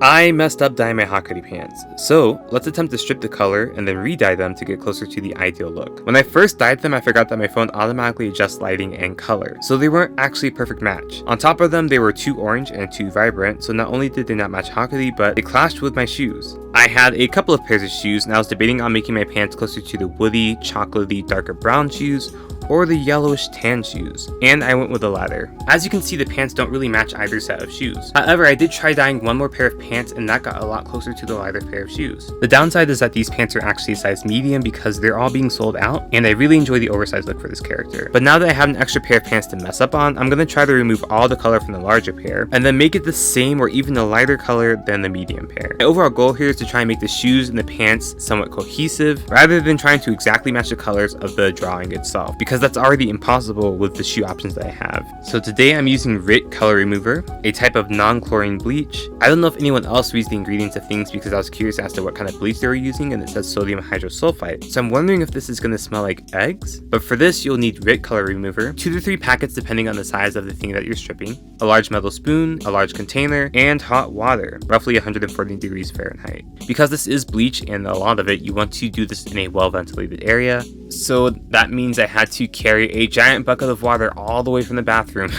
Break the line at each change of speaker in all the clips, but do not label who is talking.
I messed up dyeing my Hakari pants, so let's attempt to strip the color and then re-dye them to get closer to the ideal look. When I first dyed them, I forgot that my phone automatically adjusts lighting and color, so they weren't actually a perfect match. On top of them, they were too orange and too vibrant, so not only did they not match Hakari, but they clashed with my shoes. I had a couple of pairs of shoes, and I was debating on making my pants closer to the woody, chocolatey, darker brown shoes, or the yellowish tan shoes, and I went with the latter. As you can see, the pants don't really match either set of shoes. However, I did try dyeing one more pair of pants, and that got a lot closer to the lighter pair of shoes. The downside is that these pants are actually a size medium because they're all being sold out, and I really enjoy the oversized look for this character. But now that I have an extra pair of pants to mess up on, I'm going to try to remove all the color from the larger pair, and then make it the same or even a lighter color than the medium pair. My overall goal here is to try and make the shoes and the pants somewhat cohesive, rather than trying to exactly match the colors of the drawing itself, because that's already impossible with the shoe options that I have. So today I'm using Rit Color Remover, a type of non-chlorine bleach. I don't know if anyone else reads the ingredients of things because I was curious as to what kind of bleach they were using, and it says sodium hydrosulfite, so I'm wondering if this is going to smell like eggs. But for this, you'll need Rit Color Remover, 2 to 3 packets depending on the size of the thing that you're stripping, a large metal spoon, a large container, and hot water, roughly 140 degrees Fahrenheit. Because this is bleach and a lot of it, you want to do this in a well-ventilated area, so that means I had to carry a giant bucket of water all the way from the bathroom.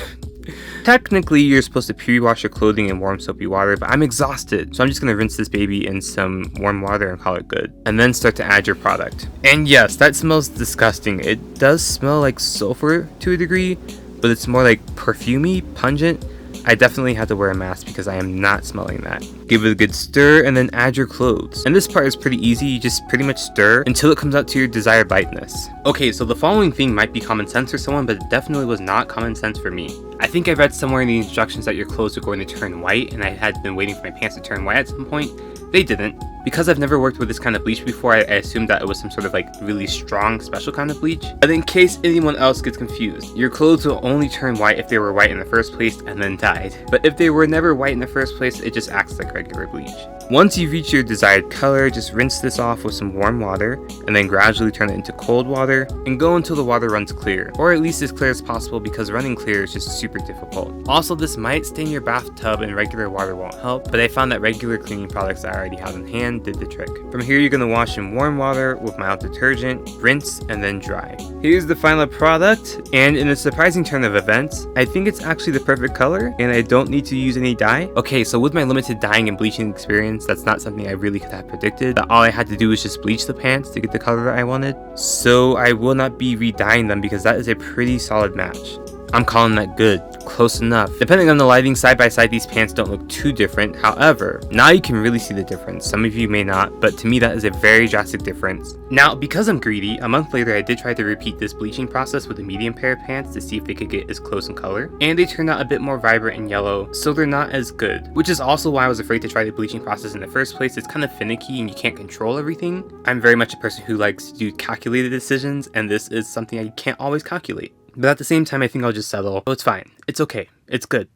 Technically, you're supposed to pre-wash your clothing in warm soapy water, but I'm exhausted, so I'm just going to rinse this baby in some warm water and call it good. And then start to add your product. And yes, that smells disgusting. It does smell like sulfur to a degree, but it's more like perfumey, pungent. I definitely had to wear a mask because I am not smelling that. Give it a good stir and then add your clothes. And this part is pretty easy, you just pretty much stir until it comes out to your desired lightness. Okay, so the following thing might be common sense for someone, but it definitely was not common sense for me. I think I read somewhere in the instructions that your clothes are going to turn white, and I had been waiting for my pants to turn white at some point. They didn't. Because I've never worked with this kind of bleach before, I assumed that it was some sort of like really strong special kind of bleach. But in case anyone else gets confused, your clothes will only turn white if they were white in the first place and then dyed. But if they were never white in the first place, it just acts like regular bleach. Once you reach your desired color, just rinse this off with some warm water and then gradually turn it into cold water and go until the water runs clear, or at least as clear as possible because running clear is just super difficult. Also, this might stain your bathtub and regular water won't help, but I found that regular cleaning products that I already had on hand did the trick. From here, you're going to wash in warm water with mild detergent, rinse, and then dry. Here's the final product, and in a surprising turn of events, I think it's actually the perfect color and I don't need to use any dye. Okay, so with my limited dyeing and bleaching experience, that's not something I really could have predicted. All I had to do was just bleach the pants to get the color that I wanted. So I will not be re-dyeing them because that is a pretty solid match. I'm calling that good. Close enough. Depending on the lighting, side by side these pants don't look too different. However, now you can really see the difference. Some of you may not, but to me that is a very drastic difference. Now, because I'm greedy, a month later I did try to repeat this bleaching process with a medium pair of pants to see if they could get as close in color, and they turned out a bit more vibrant and yellow, so they're not as good. Which is also why I was afraid to try the bleaching process in the first place. It's kind of finicky and you can't control everything. I'm very much a person who likes to do calculated decisions, and this is something I can't always calculate. But at the same time, I think I'll just settle. Oh, it's fine. It's okay. It's good.